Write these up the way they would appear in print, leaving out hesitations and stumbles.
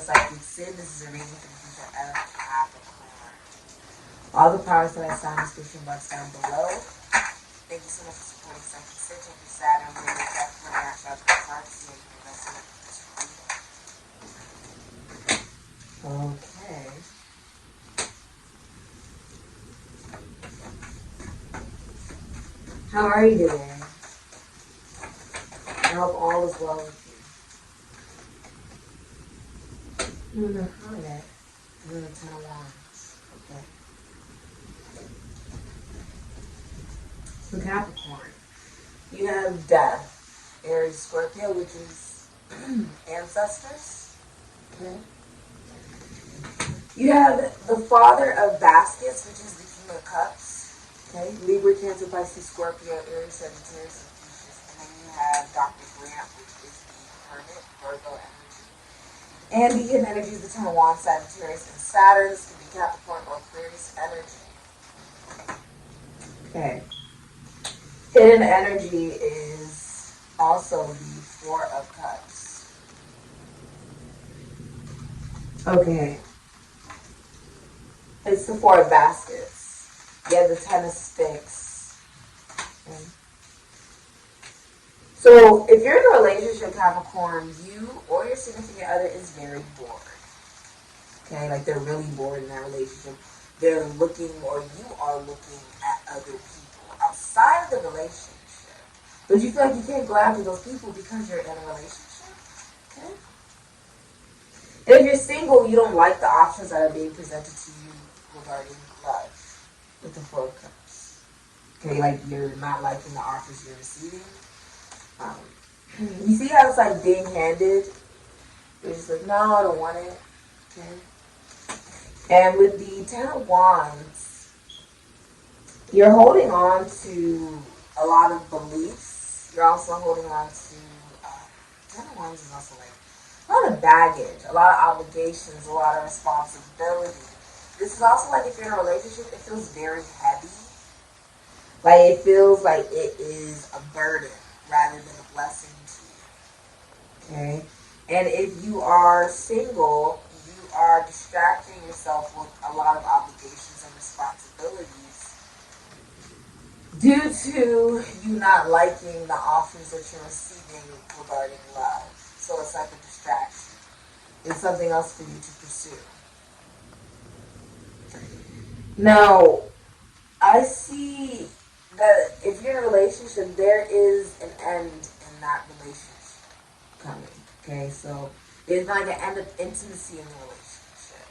the Sikiksyd. This is a reading for the future of Capricorn. All the powers that I saw in the description box down below. Thank you so much for supporting Sikiksyd. Check your Saturn, Moon, Capricorn, Astrologer, cards, see if you can resonate with this reading. Okay. How are you doing? I hope all is well with you. I'm gonna hide it. I'm gonna 10 of Wands. Okay. So Capricorn, you have Death, Aries, Scorpio, which is Ancestors. Okay. You have the Father of Baskets, which is the King of Cups. Okay. Libra, Cancer, Pisces, Scorpio, Aries, Sagittarius, and Pisces. And then you have Dr. Grant, which is the Hermit, Virgo energy. And the hidden energy is the Ten of Wands, Sagittarius, and Saturn. This can be Capricorn or Aquarius energy. Okay. Hidden energy is also the Four of Cups. Okay. It's the Four of Baskets. You have the Ten of Sticks. Okay. So, if you're in a relationship, Capricorn, you or your significant other is very bored. Okay, like they're really bored in that relationship. They're looking, or you are looking at other people outside of the relationship. But you feel like you can't go after those people because you're in a relationship. Okay? And if you're single, you don't like the options that are being presented to you regarding love with the Four of Cups. Okay, like you're not liking the offers you're receiving. You see how it's like being handed? You're just like, no, I don't want it. Okay. And with the Ten of Wands, you're holding on to a lot of beliefs. You're also holding on to, Ten of Wands is also like a lot of baggage, a lot of obligations, a lot of responsibility. This is also like if you're in a relationship, it feels very heavy. Like it feels like it is a burden rather than a blessing to you. Okay? And if you are single, you are distracting yourself with a lot of obligations and responsibilities due to you not liking the offers that you're receiving regarding love. So it's like a distraction. It's something else for you to pursue. Now, I see that if you're in a relationship, there is an end in that relationship coming. Okay, so there's like an end of intimacy in the relationship.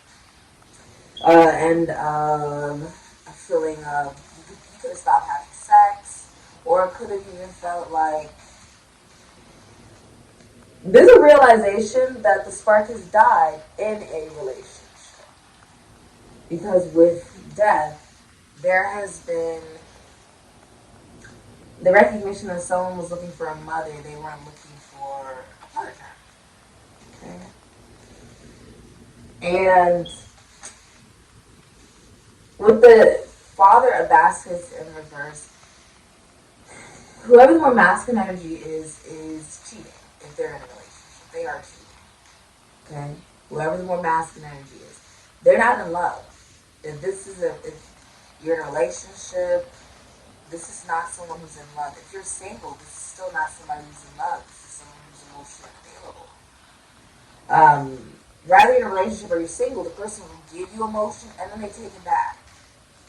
And a feeling of you could have stopped having sex, or it could have even felt like there's a realization that the spark has died in a relationship. Because with death, there has been the recognition that someone was looking for a mother, they weren't looking for a partner. Okay? And with the Father of Baskets in reverse, whoever the more masculine energy is cheating if they're in a relationship. They are cheating. Okay? Whoever the more masculine energy is. They're not in love. If you're in a relationship, this is not someone who's in love. If you're single, this is still not somebody who's in love. This is someone who's emotionally available. Rather in a relationship where you're single, the person will give you emotion and then they take it back.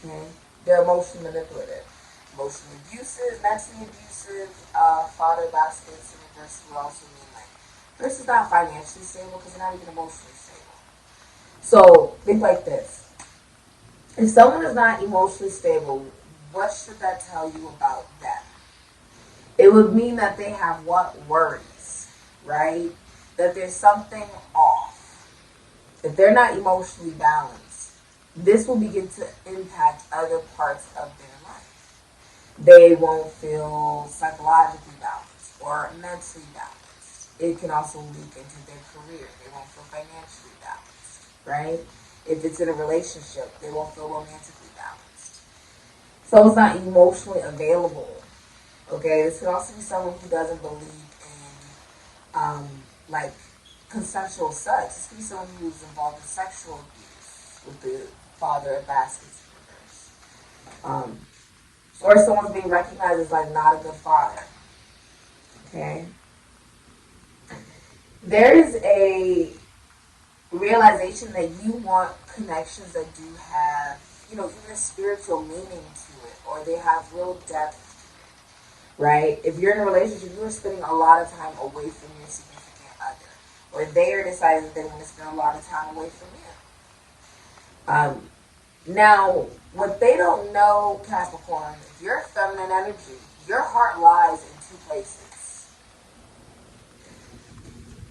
Okay? They're emotionally manipulative. Emotionally abusive, mentally abusive, Father Baskets in reverse would also mean like, the person's not financially stable because they're not even emotionally stable. So, think like this. If someone is not emotionally stable, what should that tell you about them? It would mean that they have what? Worries, right? That there's something off. If they're not emotionally balanced, this will begin to impact other parts of their life. They won't feel psychologically balanced or mentally balanced. It can also leak into their career. They won't feel financially balanced, right? If it's in a relationship, they won't feel romantically balanced. Someone's not emotionally available. Okay, this could also be someone who doesn't believe in like consensual sex. This could be someone who's involved in sexual abuse with the father of baskets universe. Or someone's being recognized as like not a good father. Okay? There is a realization that you want connections that do have, even a spiritual meaning to it, or they have real depth, right? If you're in a relationship, you are spending a lot of time away from your significant other, or they are deciding that they want to spend a lot of time away from you. Now, what they don't know, Capricorn, if you're feminine energy, your heart lies in two places.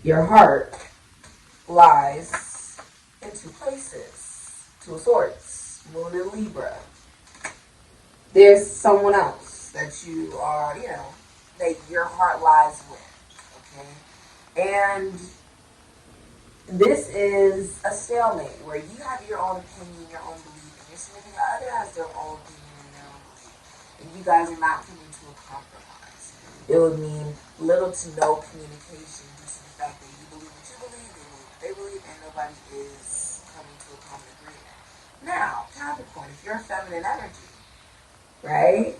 Your heart lies in two places, two of swords, Moon and Libra. There's someone else that you are, that your heart lies with, okay? And this is a stalemate where you have your own opinion, your own belief, and your significant other has their own opinion and their own belief, and you guys are not coming to a compromise. It would mean little to no communication due to the fact that you believe what you believe, they believe what they believe, and nobody is coming to a common agreement. Now, Capricorn, if you're a feminine energy, right?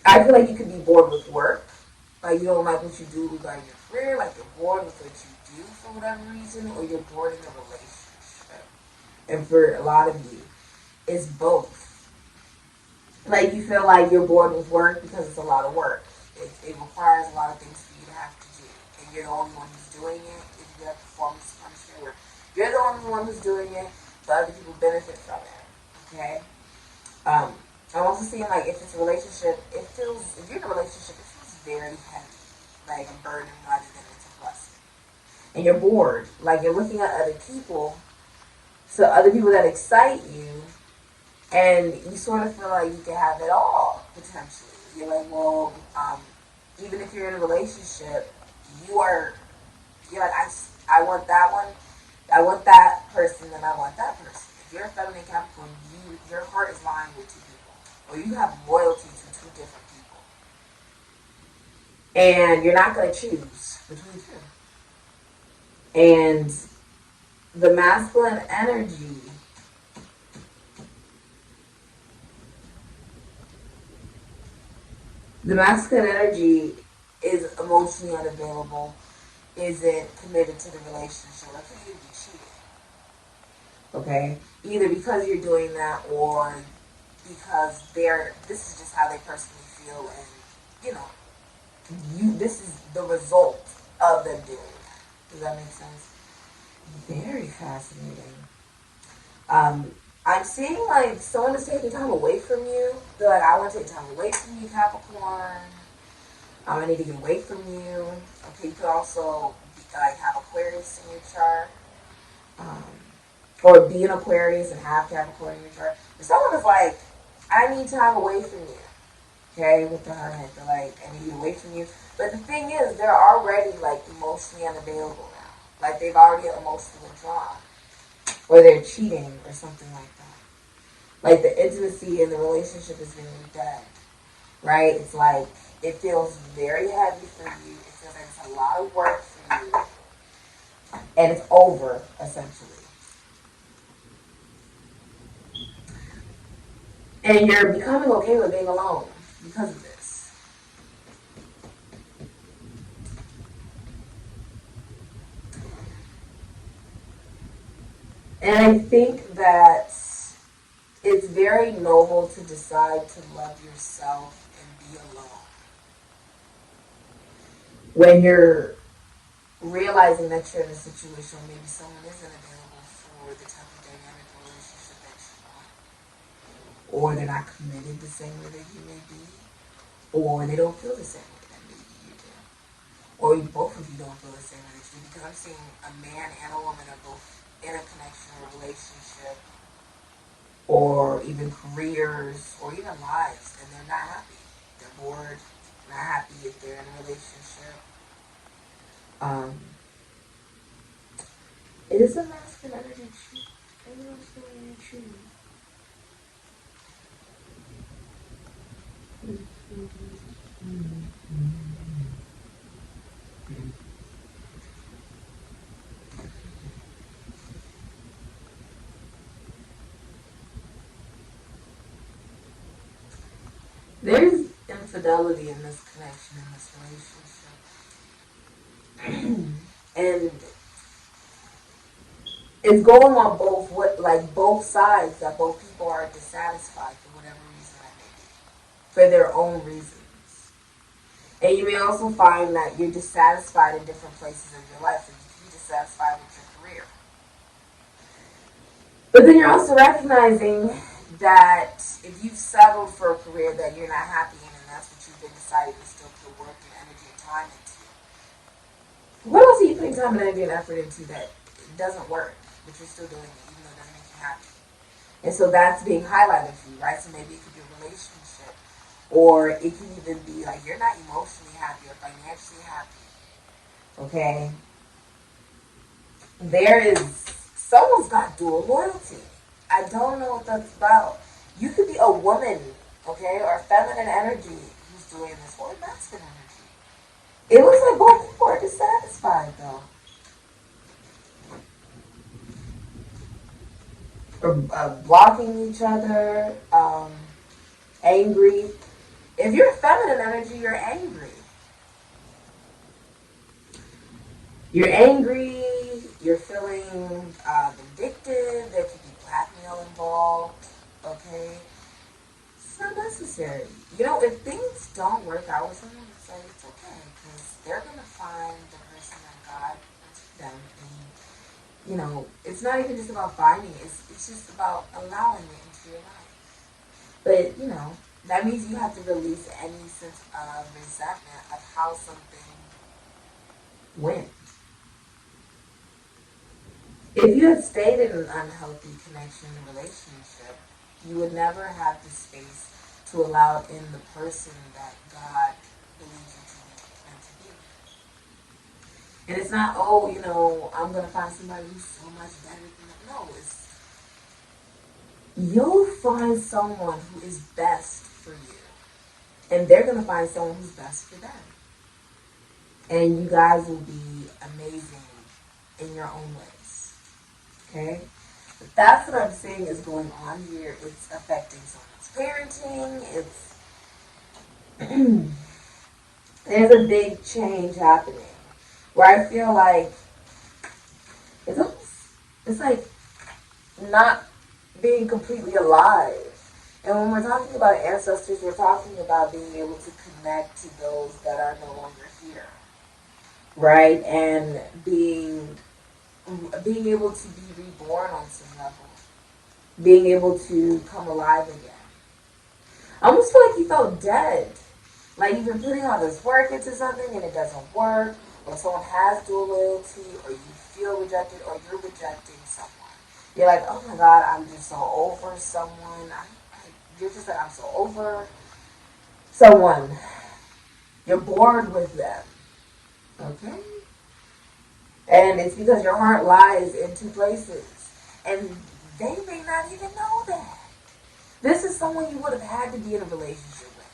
I feel like you could be bored with work. Like you don't like what you do regarding your career, like you're bored with what you do for whatever reason, or you're bored in a relationship. And for a lot of you, it's both. Like you feel like you're bored with work because it's a lot of work. It requires a lot of things for you to have to do. And you're the only one who's doing it. If you have performance punishment where you're the only one who's doing it, but other people benefit from it. Okay? I'm also seeing like if it's a relationship, if you're in a relationship, it feels very heavy. Like a burden rather than it's a blessing. And you're bored. Like you're looking at other people, so other people that excite you, and you sort of feel like you can have it all, potentially. You're like, well, even if you're in a relationship, you're like, I want that one, I want that person, and I want that person. If you're a feminine Capricorn, your heart is lying with two people. Or you have loyalty to two different people. And you're not going to choose between two. And the masculine energy is emotionally unavailable, isn't committed to the relationship. Like you be cheating. Okay? Either because you're doing that or because this is just how they personally feel, and this is the result of them doing that. Does that make sense? Very fascinating. I'm seeing like someone is taking time away from you. They're like, I want to take time away from you, Capricorn. I need to get away from you. Okay, you could also like have Aquarius in your chart. Or be an Aquarius and have Capricorn in your chart. But someone is like, I need time away from you. Okay, with the hermit. They're like, I need away from you. But the thing is, they're already like emotionally unavailable now. Like they've already emotionally withdrawn. Or they're cheating or something like that. Like the intimacy in the relationship is very dead. Right? It's like, it feels very heavy for you. It feels like it's a lot of work for you. And it's over, essentially. And you're becoming okay with being alone because of this. And I think that it's very noble to decide to love yourself and be alone. When you're realizing that you're in a situation where maybe someone isn't available for the type of dynamic relationship that you want, or they're not committed the same way that you may be, or they don't feel the same way that maybe you do, or both of you don't feel the same way that you do, because I'm seeing a man and a woman are both in a connection or relationship, or even careers, or even lives, and they're not happy. They're bored, not happy if they're in a relationship. It is a masculine energy choose. Everyone's going to choose. There's infidelity in this connection, in this relationship. And it's going on both sides, that both people are dissatisfied for whatever reason that may be. For their own reasons. And you may also find that you're dissatisfied in different places of your life. So you can be dissatisfied with your career. But then you're also recognizing that if you've settled for a career that you're not happy in, and that's what you've been deciding to still put work and energy and time into, what else are you putting time and energy and effort into that doesn't work, but you're still doing it even though it doesn't make you happy? And so that's being highlighted for you, right? So maybe it could be a relationship, or it can even be like you're not emotionally happy or financially happy. Okay? Someone's got dual loyalty. I don't know what that's about. You could be a woman, okay, or feminine energy who's doing this, or masculine energy. It looks like both people are dissatisfied, though. Or blocking each other, angry. If you're feminine energy, you're angry. You're angry, you're feeling vindictive, there could be blackmail involved, okay? It's not necessary. You know, if things don't work out with someone, it's like, it's okay, because they're going to find the person that God wants for them. And, you know, it's not even just about finding it, it's just about allowing it into your life. But, you know, that means you have to release any sense of resentment of how something went. If you had stayed in an unhealthy connection and relationship, you would never have the space to allow in the person that God believes you to be meant to be. And it's not, oh, you know, I'm going to find somebody who's so much better than me. No, you'll find someone who is best for you. And they're going to find someone who's best for them. And you guys will be amazing in your own ways. Okay? But that's what I'm saying is going on here. It's affecting someone's parenting. There's a big change happening. Where I feel like it's like not being completely alive. And when we're talking about ancestors, we're talking about being able to connect to those that are no longer here. Right? And being able to be reborn on some level. Being able to come alive again. I almost feel like you felt dead. Like you've been putting all this work into something and it doesn't work. Or someone has dual loyalty, or you feel rejected, or you're rejecting someone. You're like, oh my God, I'm just so over someone. You're just like, I'm so over someone. You're bored with them. Okay? And it's because your heart lies in two places. And they may not even know that. This is someone you would have had to be in a relationship with.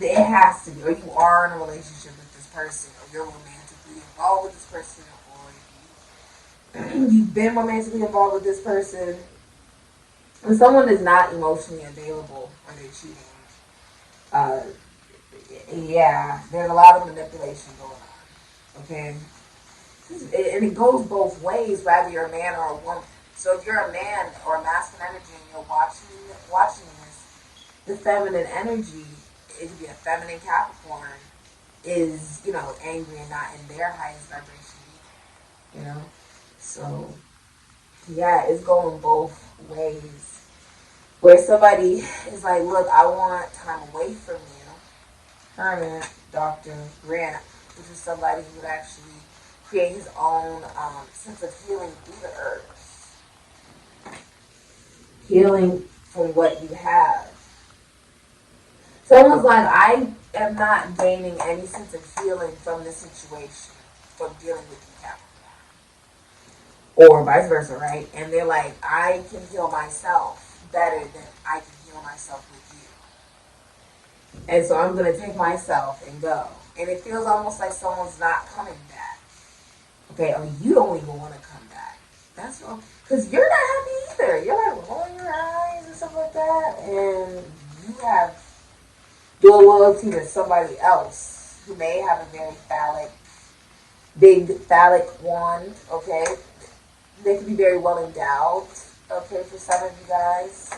It has to be. Or you are in a relationship with this person. Or you're romantically involved with this person. Or you've been romantically involved with this person. When someone is not emotionally available or they're cheating, yeah, there's a lot of manipulation going on. Okay? And it goes both ways, whether you're a man or a woman. So if you're a man or a masculine energy and you're watching this, the feminine energy, it could be a feminine Capricorn, is, you know, angry and not in their highest vibration either. You know? So, yeah, it's going both ways. Where somebody is like, look, I want time away from you. Herman, Dr. Grant, which is somebody who would actually create his own sense of healing through the herbs. Healing from what you have. Someone's like, I am not gaining any sense of healing from this situation, from dealing with you, Capricorn. Or vice versa, right? And they're like, I can heal myself better than I can heal myself with you. And so I'm going to take myself and go. And it feels almost like someone's not coming back. Okay, or you don't even want to come back. That's wrong. Because you're not happy either. You're like rolling your eyes and stuff like that. And you have dual loyalty to somebody else who may have a very big phallic wand, okay? They can be very well endowed, okay, for some of you guys.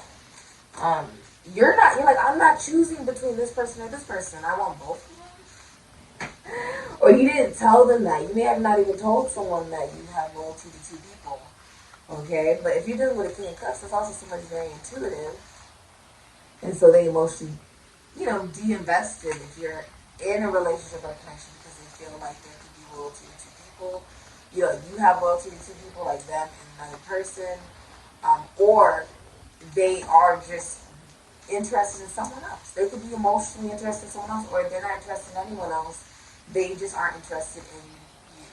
You're like, I'm not choosing between this person or this person. I want both of them. Or you didn't tell them that. You may have not even told someone that you have loyalty to two people, okay? But if you're dealing with a King of Cups, that's also somebody very intuitive. And so they emotionally, de-invested if you're in a relationship or connection because they feel like there could be loyalty to two people. You have loyalty to two people, like them and another person. Or they are just interested in someone else. They could be emotionally interested in someone else, or they're not interested in anyone else. They just aren't interested in you.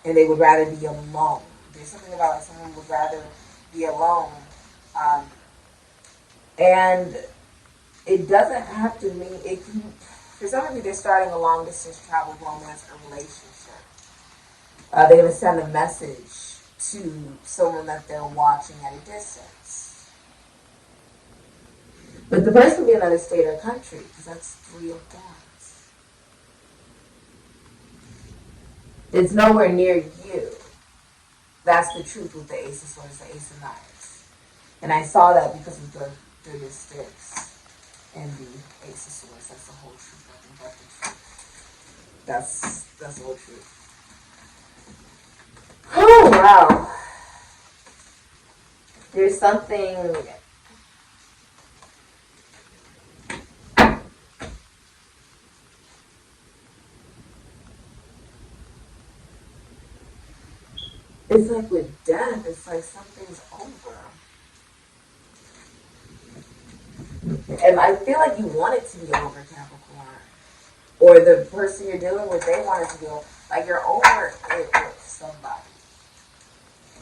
And they would rather be alone. There's something about like someone would rather be alone. And it doesn't have to mean, it can, for some of you, they're starting a long distance travel, romance, or relationship. They're going to send a message to someone that they're watching at a distance. But the person can be in another state or country, because that's 3 of Wands. It's nowhere near you. That's the truth with the Ace of Swords, the Ace of Knives. And I saw that because of the 3 of Sticks and the Ace of Swords. That's the whole truth. I think that's the truth. That's the whole truth. Oh, wow. There's something... It's like with death, it's like something's over. And I feel like you want it to be over, Capricorn. Or the person you're dealing with, they want it to be over. Like you're over it with somebody.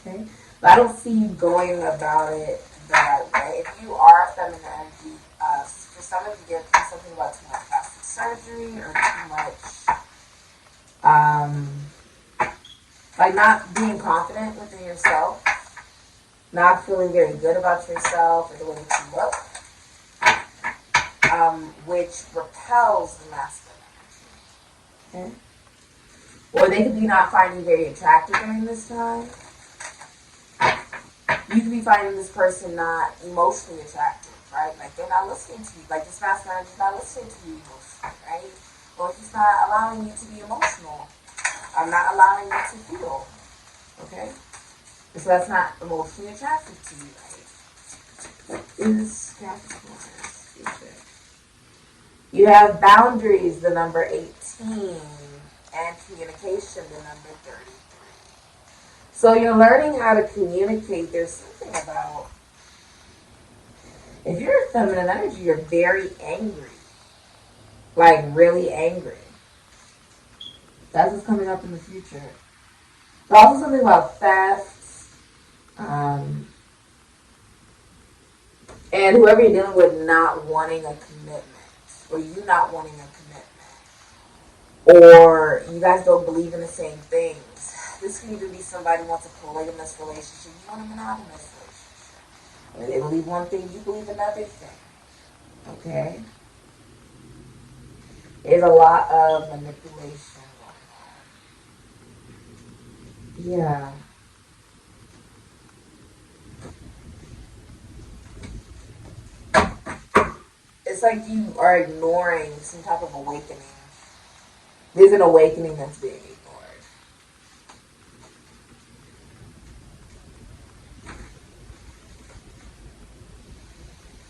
Okay? But I don't see you going about it the right way. If you are feminine energy, for some of you, get something about too much plastic surgery or too much, like not being confident within yourself, not feeling very good about yourself or the way that you look, which repels the masculine energy. Okay? Or they could be not finding you very attractive during this time. You could be finding this person not emotionally attractive, right? Like they're not listening to you. Like this masculine energy is not listening to you emotionally, right? Or he's not allowing you to be emotional. I'm not allowing you to feel. Okay? So that's not emotionally attractive to you, right? What is Capricorn's future? You have boundaries, the number 18, and communication, the number 33. So you're learning how to communicate. There's something about, if you're a feminine energy, you're very angry. Like really angry. That's what's coming up in the future. There's also something about theft. And whoever you're dealing with not wanting a commitment. Or you not wanting a commitment. Or you guys don't believe in the same things. This can either be somebody who wants a polygamous relationship. You want a monogamous relationship. Or they believe one thing, you believe another thing. Okay? There's a lot of manipulation going on. Yeah. It's like you are ignoring some type of awakening. There's an awakening that's being ignored.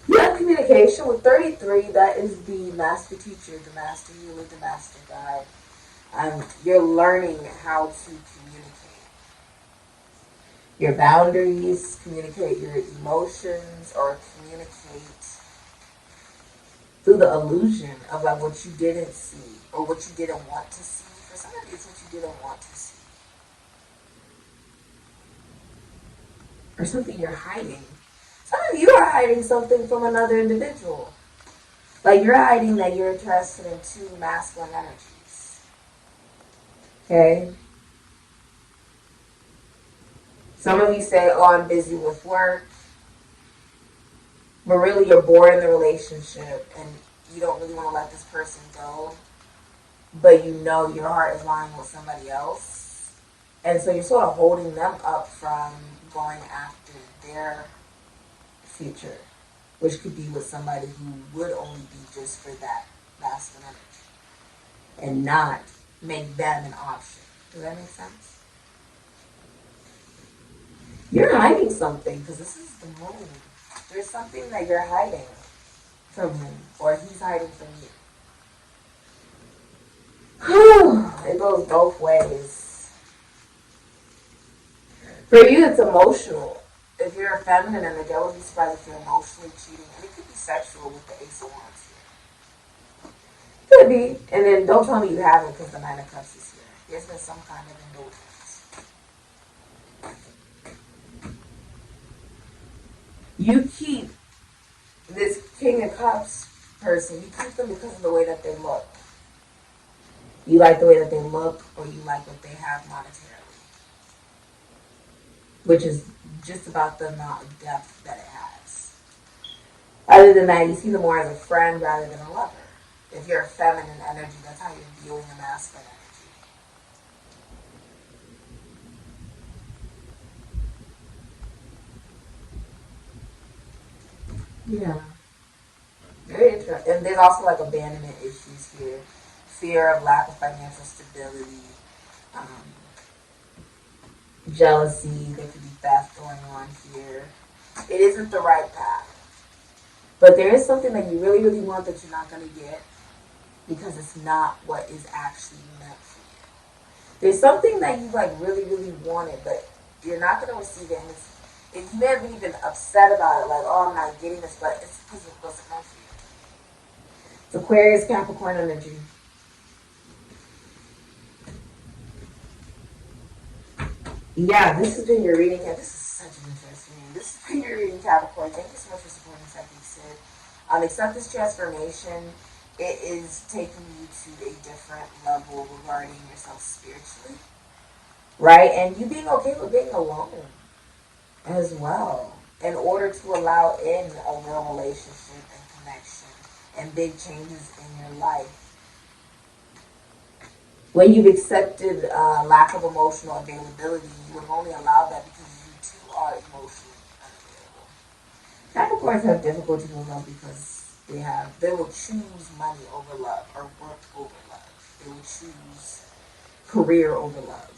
You have communication with 33. That is the master teacher, the master healer, the master guide. You're learning how to communicate your boundaries, communicate your emotions, or communicate through the illusion of like what you didn't see or what you didn't want to see. For some of you, it's what you didn't want to see. Or something you're hiding. Some of you are hiding something from another individual. Like you're hiding that you're interested in 2 masculine energies. Okay? Some of you say, oh, I'm busy with work. but really you're bored in the relationship and you don't really want to let this person go, but you know your heart is lying with somebody else. And so you're sort of holding them up from going after their future, which could be with somebody who would only be just for that masculine energy and not make them an option. Does that make sense? You're hiding something because this is the moon. There's something that you're hiding from him, or he's hiding from you. It goes both ways. For you, it's emotional. If you're a feminine energy, I wouldn't be surprised if you're emotionally cheating. And it could be sexual with the Ace of Wands here. Could be. And then don't tell me you haven't because the Nine of Cups is here. There's been some kind of indulgence. You keep this King of Cups person, you keep them because of the way that they look. You like the way that they look, or you like what they have monetarily. Which is just about the amount of depth that it has. Other than that, you see them more as a friend rather than a lover. If you're a feminine energy, that's how you're viewing a masculine energy. Yeah. Very interesting. And there's also like abandonment issues here. Fear of lack of financial stability. Jealousy. There could be theft going on here. It isn't the right path. But there is something that you really, really want that you're not going to get because it's not what is actually meant for you. There's something that you like really, really wanted, but you're not going to receive it. And you may have been even upset about it, like, oh, I'm not getting this, but it's because it wasn't meant for you. It's Aquarius, Capricorn energy. Yeah, this has been your reading. Yeah, this is such an interesting reading. This has been your reading, Capricorn. Thank you so much for supporting Sikiksyd. Accept this transformation. It is taking you to a different level regarding yourself spiritually, right? And you being okay with being alone as well, in order to allow in a real relationship and connection and big changes in your life. When you've accepted lack of emotional availability, you would only allow that because you too are emotionally unavailable. Capricorns have difficulty with love because they will choose money over love or work over love. They will choose career over love.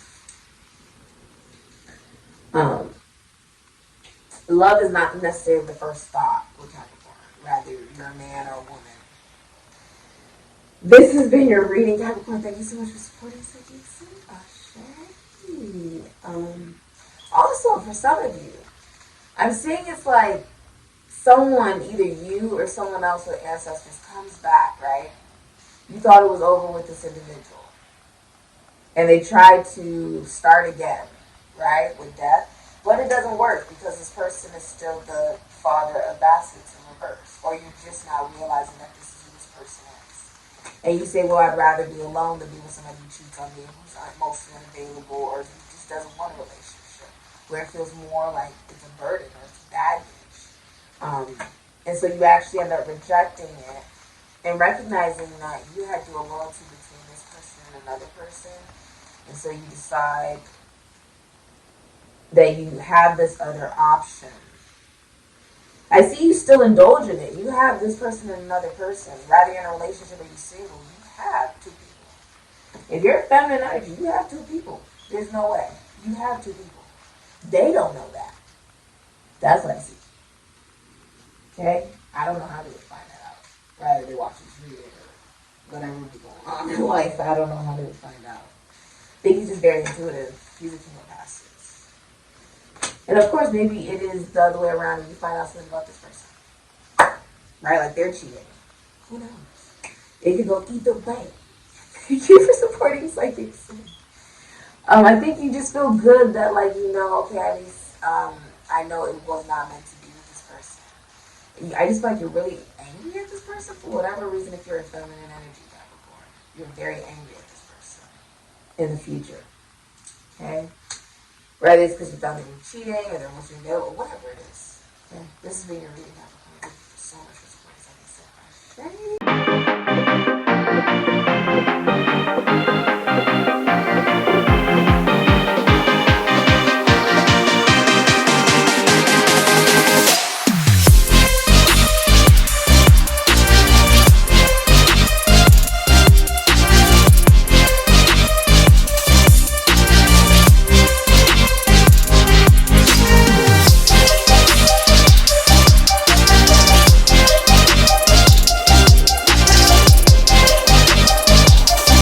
Love is not necessarily the first thought with Capricorn. Rather, you're a man or a woman. This has been your reading, Capricorn. Thank you so much for supporting Sikiksyd. Also, for some of you, I'm seeing it's like someone, either you or someone else with ancestors, comes back, right? You thought it was over with this individual. And they tried to start again, right, with death. But it doesn't work because this person is still the father of bastards in reverse. Or you're just now realizing that this is who this person is. And you say, well, I'd rather be alone than be with somebody who cheats on me, who's emotionally unavailable, or who just doesn't want a relationship, where it feels more like it's a burden or it's baggage. And so you actually end up rejecting it and recognizing that you had to do a loyalty between this person and another person. And so you decide that you have this other option. I see you still indulge in it. You have this person and another person. Rather you're in a relationship or you're single, you have two people. If you're a feminine energy, you have two people. There's no way. You have two people. They don't know that. That's what I see. Okay? I don't know how they would find that out. Rather they watch this reading or whatever would be going on in life. I don't know how they would find out. I think he's just very intuitive. He's a king of passives. And of course, maybe it is the other way around and you find out something about this person. Right? Like they're cheating. Who knows? It could go either way. Thank you for supporting Sikiksyd. I think you just feel good that, like, you know, okay, at least I know it was not meant to be with this person. I just feel like you're really angry at this person for whatever reason. If you're a feminine energy Capricorn, you're very angry at this person in the future. Okay? Whether it's because you thought they were cheating or they're emotionally available, whatever it is. Okay? This is being your reading, Capricorn. so much for supporting. Like I said,